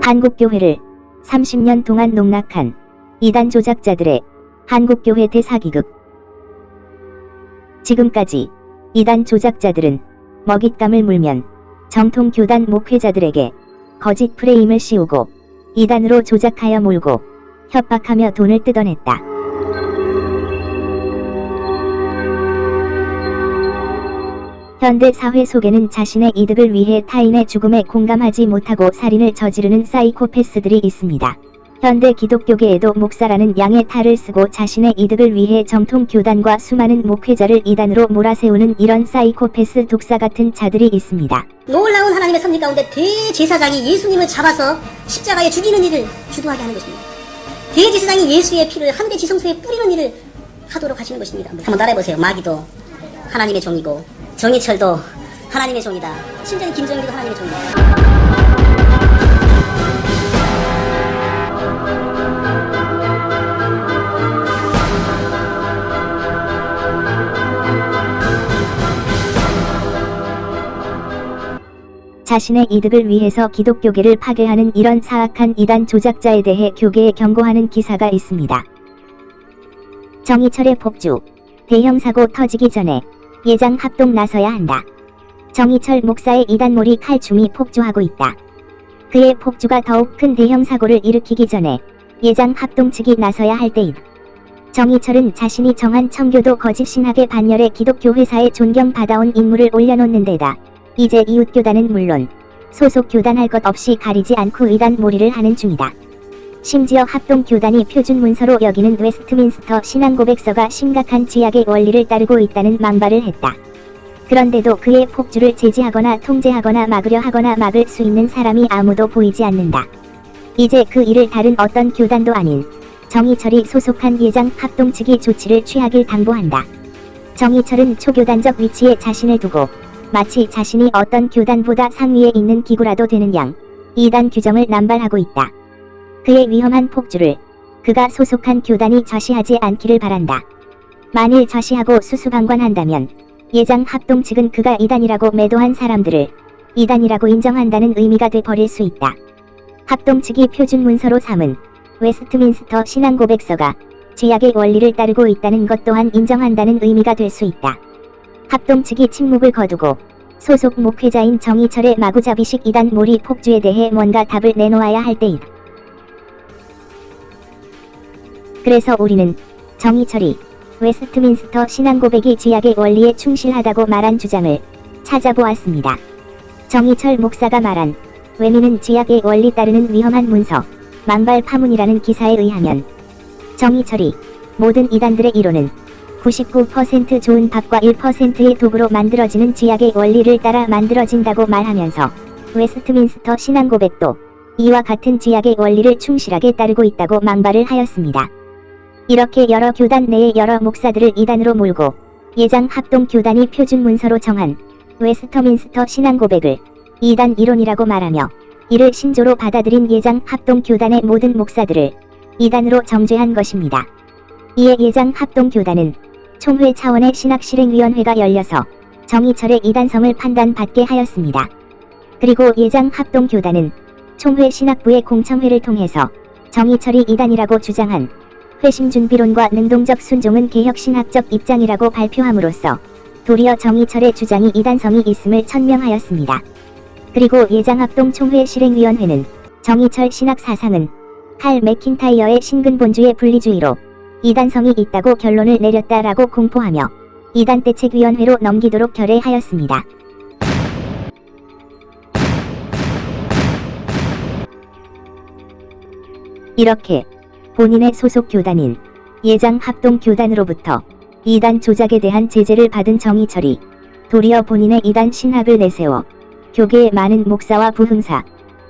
한국교회를 30년 동안 농락한 이단 조작자들의 한국교회 대사기극. 지금까지 이단 조작자들은 먹잇감을 물면 정통 교단 목회자들에게 거짓 프레임을 씌우고 이단으로 조작하여 몰고 협박하며 돈을 뜯어냈다. 현대 사회 속에는 자신의 이득을 위해 타인의 죽음에 공감하지 못하고 살인을 저지르는 사이코패스들이 있습니다. 현대 기독교계에도 목사라는 양의 탈을 쓰고 자신의 이득을 위해 정통 교단과 수많은 목회자를 이단으로 몰아세우는 이런 사이코패스 독사 같은 자들이 있습니다. 놀라운 하나님의 섭리 가운데 대제사장이 예수님을 잡아서 십자가에 죽이는 일을 주도하게 하는 것입니다. 대제사장이 예수의 피를 한대 지성소에 뿌리는 일을 하도록 하시는 것입니다. 한번 따라해보세요. 마귀도 하나님의 종이고 정의철도 하나님의 종이다. 심지어 김정일도 하나님의 종이다. 자신의 이득을 위해서 기독교계를 파괴하는 이런 사악한 이단 조작자에 대해 교계에 경고하는 기사가 있습니다. 정의철의 폭주. 대형 사고 터지기 전에 예장 합동 나서야 한다. 정의철 목사의 이단몰이 칼춤이 폭주하고 있다. 그의 폭주가 더욱 큰 대형 사고를 일으키기 전에 예장 합동 측이 나서야 할 때이다. 정의철은 자신이 정한 청교도 거짓 신학의 반열에 기독교 회사에 존경받아온 인물을 올려놓는 데다 이제 이웃교단은 물론 소속 교단 할 것 없이 가리지 않고 이단 몰이를 하는 중이다. 심지어 합동교단이 표준 문서로 여기는 웨스트민스터 신앙고백서가 심각한 지약의 원리를 따르고 있다는 망발을 했다. 그런데도 그의 폭주를 제지하거나 통제하거나 막으려 하거나 막을 수 있는 사람이 아무도 보이지 않는다. 이제 그 일을 다른 어떤 교단도 아닌 정의철이 소속한 예장 합동 측이 조치를 취하길 당부한다. 정의철은 초교단적 위치에 자신을 두고 마치 자신이 어떤 교단보다 상위에 있는 기구라도 되는 양 이단 규정을 남발하고 있다. 그의 위험한 폭주를 그가 소속한 교단이 좌시하지 않기를 바란다. 만일 좌시하고 수수방관한다면 예장 합동 측은 그가 이단이라고 매도한 사람들을 이단이라고 인정한다는 의미가 돼버릴 수 있다. 합동 측이 표준 문서로 삼은 웨스트민스터 신앙고백서가 지약의 원리를 따르고 있다는 것 또한 인정한다는 의미가 될 수 있다. 합동 측이 침묵을 거두고 소속 목회자인 정의철의 마구잡이식 이단 몰이 폭주에 대해 뭔가 답을 내놓아야 할 때이다. 그래서 우리는 정의철이 웨스트민스터 신앙고백이 지약의 원리에 충실하다고 말한 주장을 찾아보았습니다. 정의철 목사가 말한 외미는 지약의 원리 따르는 위험한 문서, 망발 파문이라는 기사에 의하면 정의철이 모든 이단들의 이론은 99% 좋은 밥과 1%의 독으로 만들어지는 지약의 원리를 따라 만들어진다고 말하면서 웨스트민스터 신앙고백도 이와 같은 지약의 원리를 충실하게 따르고 있다고 망발을 하였습니다. 이렇게 여러 교단 내의 여러 목사들을 이단으로 몰고 예장 합동 교단이 표준 문서로 정한 웨스터민스터 신앙고백을 이단 이론이라고 말하며 이를 신조로 받아들인 예장 합동 교단의 모든 목사들을 이단으로 정죄한 것입니다. 이에 예장 합동 교단은 총회 차원의 신학실행위원회가 열려서 정의철의 이단성을 판단받게 하였습니다. 그리고 예장 합동 교단은 총회 신학부의 공청회를 통해서 정의철이 이단이라고 주장한 회심준비론과 능동적 순종은 개혁신학적 입장이라고 발표함으로써 도리어 정의철의 주장이 이단성이 있음을 천명하였습니다. 그리고 예장합동 총회 실행위원회는 정의철 신학 사상은 칼 맥킨타이어의 신근본주의 분리주의로 이단성이 있다고 결론을 내렸다라고 공포하며 이단대책위원회로 넘기도록 결의하였습니다. 이렇게 본인의 소속 교단인 예장 합동 교단으로부터 이단 조작에 대한 제재를 받은 정의철이 도리어 본인의 이단 신학을 내세워 교계의 많은 목사와 부흥사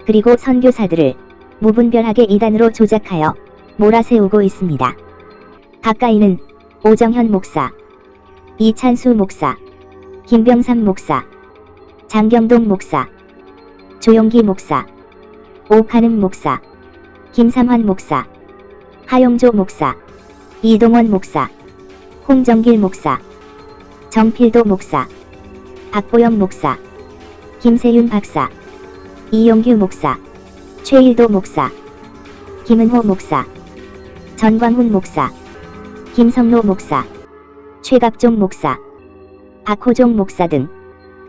그리고 선교사들을 무분별하게 이단으로 조작하여 몰아세우고 있습니다. 가까이는 오정현 목사, 이찬수 목사, 김병삼 목사, 장경동 목사, 조용기 목사, 오카능 목사, 김삼환 목사, 하용조 목사, 이동원 목사, 홍정길 목사, 정필도 목사, 박보영 목사, 김세윤 박사, 이용규 목사, 최일도 목사, 김은호 목사, 전광훈 목사, 김성로 목사, 최갑종 목사, 박호종 목사 등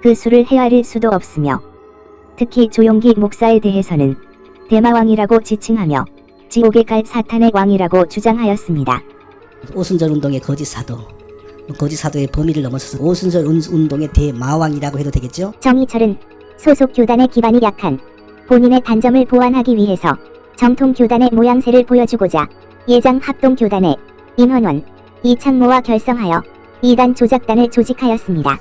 그 수를 헤아릴 수도 없으며 특히 조용기 목사에 대해서는 대마왕이라고 지칭하며 지옥에 갈 사탄의 왕이라고 주장하였습니다. 오순절 운동의 거짓 사도, 거짓 사도의 범위를 넘어서서 오순절 운동의 대마왕이라고 해도 되겠죠? 정희철은 소속 교단의 기반이 약한 본인의 단점을 보완하기 위해서 정통 교단의 모양새를 보여주고자 예장 합동교단의 임헌원, 이창모와 결성하여 이단 조작단을 조직하였습니다.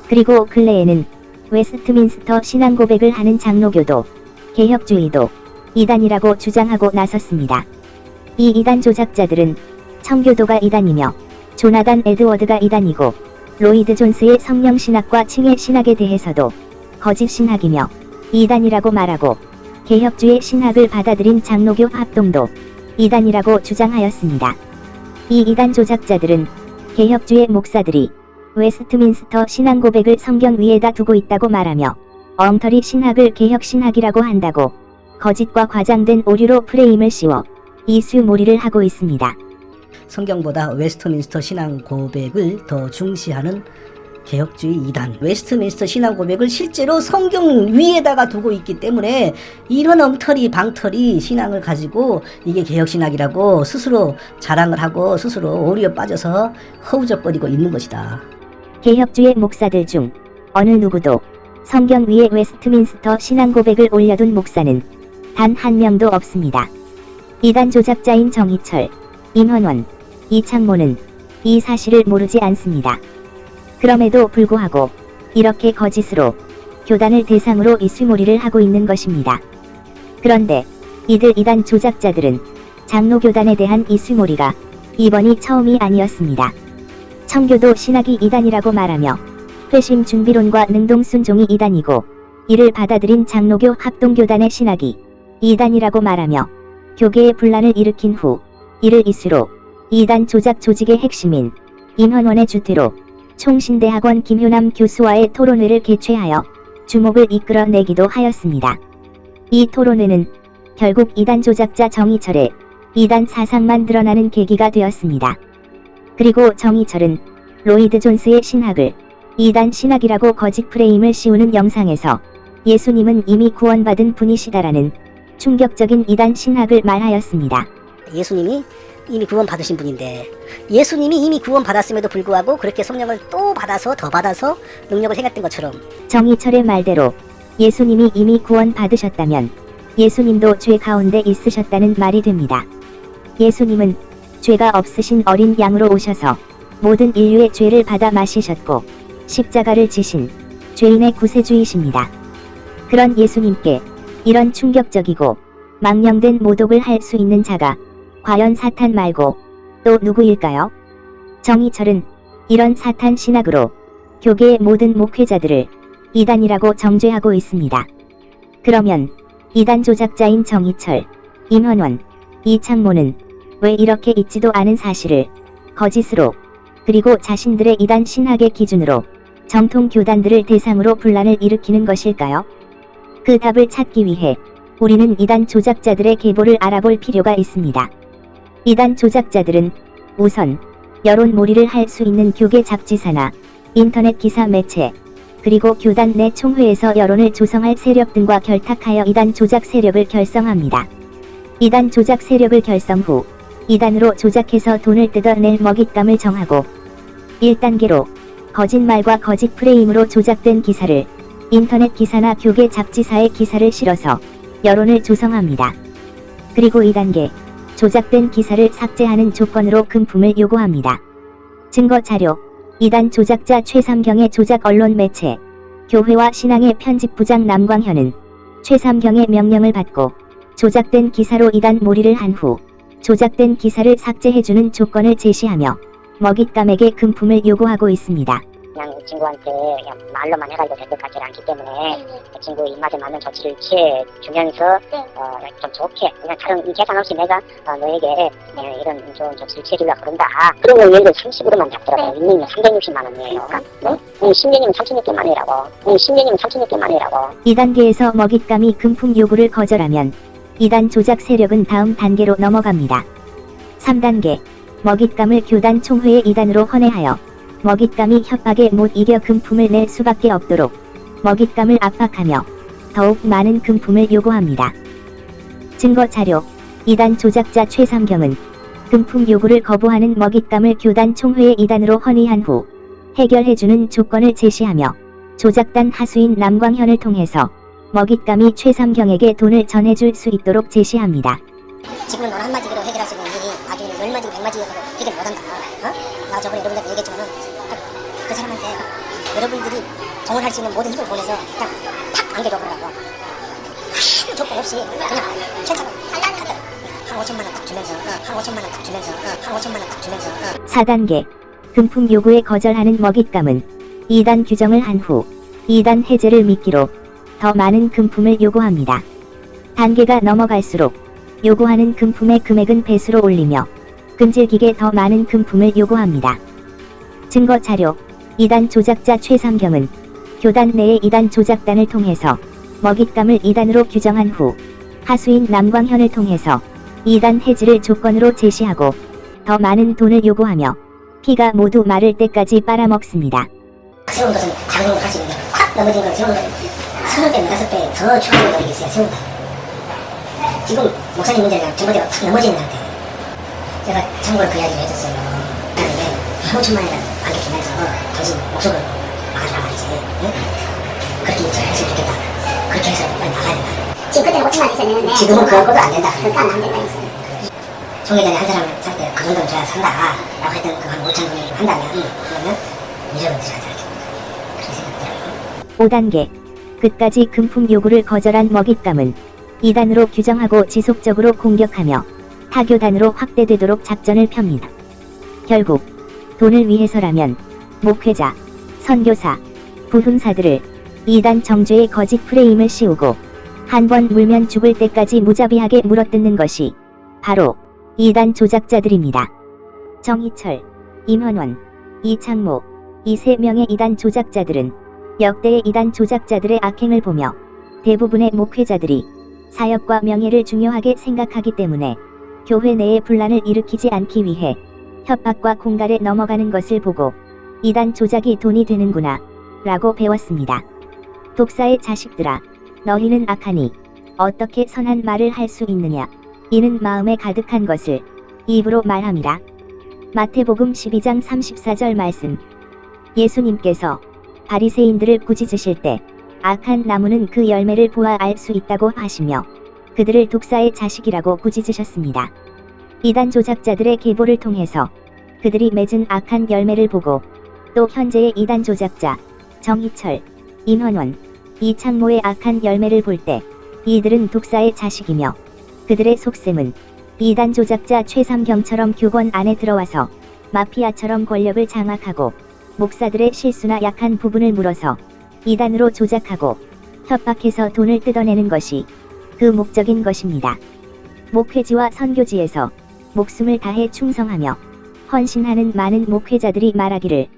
그리고 근래에는 웨스트민스터 신앙 고백을 하는 장로교도, 개혁주의도 이단이라고 주장하고 나섰습니다. 이 이단 조작자들은 청교도가 이단이며 조나단 에드워드가 이단이고 로이드 존스의 성령 신학과 칭의 신학에 대해서도 거짓 신학이며 이단이라고 말하고 개혁주의 신학을 받아들인 장로교 합동도 이단이라고 주장하였습니다. 이 이단 조작자들은 개혁주의 목사들이 웨스트민스터 신앙 고백을 성경 위에다 두고 있다고 말하며 엉터리 신학을 개혁신학이라고 한다고 거짓과 과장된 오류로 프레임을 씌워 이수몰이를 하고 있습니다. 성경보다 웨스트민스터 신앙 고백을 더 중시하는 개혁주의 이단, 웨스트민스터 신앙 고백을 실제로 성경 위에다가 두고 있기 때문에 이런 엉터리 방터리 신앙을 가지고 이게 개혁신학이라고 스스로 자랑을 하고 스스로 오류에 빠져서 허우적거리고 있는 것이다. 개혁주의 목사들 중 어느 누구도 성경 위에 웨스트민스터 신앙 고백을 올려둔 목사는 단 한 명도 없습니다. 이단 조작자인 정희철, 임헌원, 이창모는 이 사실을 모르지 않습니다. 그럼에도 불구하고 이렇게 거짓으로 교단을 대상으로 이수몰이를 하고 있는 것입니다. 그런데 이들 이단 조작자들은 장로교단에 대한 이수몰이가 이번이 처음이 아니었습니다. 청교도 신학이 이단이라고 말하며 회심 준비론과 능동순종이 이단이고 이를 받아들인 장로교 합동교단의 신학이 이단이라고 말하며 교계의 분란을 일으킨 후 이를 이수로 이단 조작 조직의 핵심인 임헌원의 주퇴로 총신대학원 김효남 교수와의 토론회를 개최하여 주목을 이끌어내기도 하였습니다. 이 토론회는 결국 이단 조작자 정희철의 이단 사상만 드러나는 계기가 되었습니다. 그리고 정희철은 로이드 존스의 신학을 이단 신학이라고 거짓 프레임을 씌우는 영상에서 예수님은 이미 구원받은 분이시다라는 충격적인 이단 신학을 말하였습니다. 예수님이 이미 구원 받으신 분인데 예수님이 이미 구원 받았음에도 불구하고 그렇게 성령을 또 받아서 더 받아서 능력을 행했던 것처럼 정희철의 말대로 예수님이 이미 구원 받으셨다면 예수님도 죄 가운데 있으셨다는 말이 됩니다. 예수님은 죄가 없으신 어린 양으로 오셔서 모든 인류의 죄를 받아 마시셨고 십자가를 지신 죄인의 구세주이십니다. 그런 예수님께 이런 충격적이고 망령된 모독을 할 수 있는 자가 과연 사탄 말고 또 누구일까요? 정희철은 이런 사탄 신학으로 교계의 모든 목회자들을 이단이라고 정죄하고 있습니다. 그러면 이단 조작자인 정희철, 임헌원, 이창모는 왜 이렇게 있지도 않은 사실을 거짓으로 그리고 자신들의 이단 신학의 기준으로 정통 교단들을 대상으로 분란을 일으키는 것일까요? 그 답을 찾기 위해 우리는 이단 조작자들의 계보를 알아볼 필요가 있습니다. 이단 조작자들은 우선 여론몰이를 할 수 있는 교계 잡지사나 인터넷 기사 매체 그리고 교단 내 총회에서 여론을 조성할 세력 등과 결탁하여 이단 조작 세력을 결성합니다. 이단 조작 세력을 결성 후 이단으로 조작해서 돈을 뜯어낼 먹잇감을 정하고 1단계로 거짓말과 거짓 프레임으로 조작된 기사를 인터넷 기사나 교계 잡지사의 기사를 실어서 여론을 조성합니다. 그리고 2단계 조작된 기사를 삭제하는 조건으로 금품을 요구합니다. 증거 자료 이단 조작자 최삼경의 조작 언론 매체 교회와 신앙의 편집부장 남광현은 최삼경의 명령을 받고 조작된 기사로 이단 몰이를 한 후 조작된 기사를 삭제해주는 조건을 제시하며 먹잇감에게 금품을 요구하고 있습니다. 그냥 친구한테 그냥 말로만 해가지고 될 것 같지 않기 때문에 그 친구 입맛에 맞는 조치를 취해주면서 좀 좋게 그냥 다른 계산 없이 내가 너에게 이런 좋은 조치를 취해주려고 그런다. 그런 걸 예를 들어 30으로만 잡더라고요. 1년이면 360만 원이에요. 10년이면 36개만 원이라고. 10년이면 36개만 원이라고. 2단계에서 먹잇감이 금품 요구를 거절하면 이단 조작 세력은 다음 단계로 넘어갑니다. 3단계 먹잇감을 교단 총회의 이단으로 헌해하여 먹잇감이 협박에 못 이겨 금품을 낼 수밖에 없도록 먹잇감을 압박하며 더욱 많은 금품을 요구합니다. 증거 자료 이단 조작자 최삼경은 금품 요구를 거부하는 먹잇감을 교단 총회의 이단으로 헌의한 후 해결해주는 조건을 제시하며 조작단 하수인 남광현을 통해서 먹잇감이 최삼경에게 돈을 전해줄 수 있도록 제시합니다. 지금은 넌 한마디로 해결할 수 있는 일이 나중에 10마디 100마디로 해결 못한다. 나 저번에 여러분들 얘기했지만은 그 사람한테 여러분들이 동원할 수 있는 모든 힘을 보내서 그냥 탁 안겨줘 보라고. 아무 조건 없이 그냥 괜찮아. 한 5천만 원 딱 주면서 한 5천만 원 딱 주면서 한 5천만 원 딱 주면서 4단계 금품 요구에 거절하는 먹잇감은 2단 규정을 한 후 2단 해제를 미끼로 더 많은 금품을 요구합니다. 단계가 넘어갈수록 요구하는 금품의 금액은 배수로 올리며 끈질기게 더 많은 금품을 요구합니다. 증거 자료 이단 조작자 최삼경은 교단 내의 이단 조작단을 통해서 먹잇감을 2단으로 규정한 후 하수인 남광현을 통해서 2단 해지를 조건으로 제시하고 더 많은 돈을 요구하며 피가 모두 마를 때까지 빨아먹습니다. 세운 것은 작은 걸 할 수 있는데 확 넘어진 걸 세운 것은 20배, 5배 더 추가로 넘기겠어요. 세운 거. 지금 목사님 문제가 전부대로 탁 넘어지는 상태. 제가 참고로 그 이야기를 해줬어요. 나는 5천만 원이라도 안겨주면서 당신 목숨을 막아주라 말이지. 응? 그렇게 했으면 좋겠다. 그렇게 해서 빨리 나가야 된다. 지금 그때는 5천만 원 있었는데 지금은 그것도 안 된다. 그것도 안 된다 했어요. 총회장이 한 사람을 살 때 그 정도는 줘야 산다 라고 했던 그 한 5천 원을 한다면 그러면 무조건 들어가야 돼. 그렇게 생각되더라고요. 5단계 끝까지 금품 요구를 거절한 먹잇감은 2단으로 규정하고 지속적으로 공격하며 타교단으로 확대되도록 작전을 펴니다. 결국 돈을 위해서라면 목회자, 선교사, 부흥사들을 2단 정죄의 거짓 프레임을 씌우고 한 번 물면 죽을 때까지 무자비하게 물어뜯는 것이 바로 2단 조작자들입니다. 정희철, 임현원, 이창모, 이 3명의 2단 조작자들은 역대의 2단 조작자들의 악행을 보며 대부분의 목회자들이 사역과 명예를 중요하게 생각하기 때문에 교회 내에 분란을 일으키지 않기 위해 협박과 공갈에 넘어가는 것을 보고 2단 조작이 돈이 되는구나 라고 배웠습니다. 독사의 자식들아 너희는 악하니 어떻게 선한 말을 할 수 있느냐 이는 마음에 가득한 것을 입으로 말함이라. 마태복음 12장 34절 말씀 예수님께서 바리새인들을 꾸짖으실 때 악한 나무는 그 열매를 보아 알 수 있다고 하시며 그들을 독사의 자식이라고 꾸짖으셨습니다. 2단 조작자들의 계보를 통해서 그들이 맺은 악한 열매를 보고 또 현재의 2단 조작자 정희철, 임현원, 이창모의 악한 열매를 볼 때 이들은 독사의 자식이며 그들의 속셈은 2단 조작자 최삼경처럼 교권 안에 들어와서 마피아처럼 권력을 장악하고 목사들의 실수나 약한 부분을 물어서 2단으로 조작하고 협박해서 돈을 뜯어내는 것이 그 목적인 것입니다. 목회지와 선교지에서 목숨을 다해 충성하며 헌신하는 많은 목회자들이 말하기를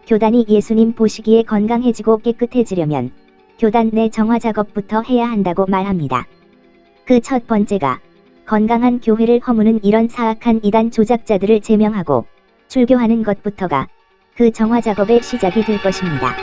교단이 예수님 보시기에 건강해지고 깨끗해지려면 교단 내 정화 작업부터 해야 한다고 말합니다. 그 첫 번째가 건강한 교회를 허무는 이런 사악한 2단 조작자들을 제명하고 출교하는 것부터가 그 정화 작업의 시작이 될 것입니다.